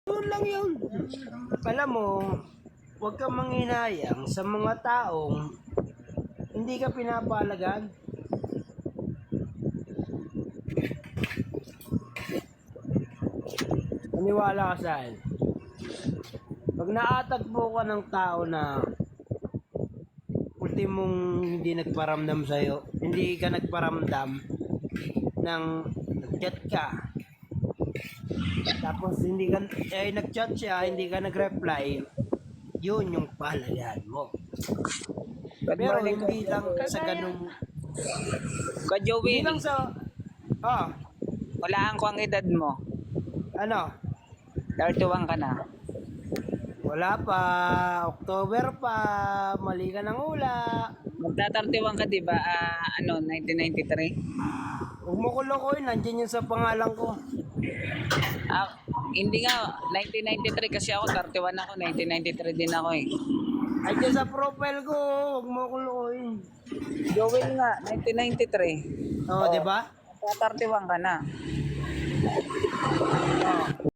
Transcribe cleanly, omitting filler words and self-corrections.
Yun lang yun. Alam mo, huwag kang manghinayang sa mga taong hindi ka pinapalagan. Maniwala ka sa akin. Pag naatagpo ka ng tao na ultimong hindi nagparamdam sa'yo, hindi ka nagparamdam ng nag-chat ka, tapos hindi ka, nag-chat siya, hindi ka nag-reply, yun yung palagahan mo. Good Pero morning, hindi lang sa Kagaya, ganung, Ka hindi Joey. lang sa, ah, Walaan ko ang edad mo. ano, 31 ka na. wala pa, October pa, mali ka ng hula. Magta-31 ka, di ba? 1993? Huwag mo ko lokohin, nandiyan yun sa pangalan ko. Ah, hindi nga, 1993 kasi ako, 31 ako, 1993 din ako eh. Ay, dyan sa profile ko, huwag mo ko lokohin. Joel nga, 1993. Oh, di ba? Magta-31 ka na. Oh.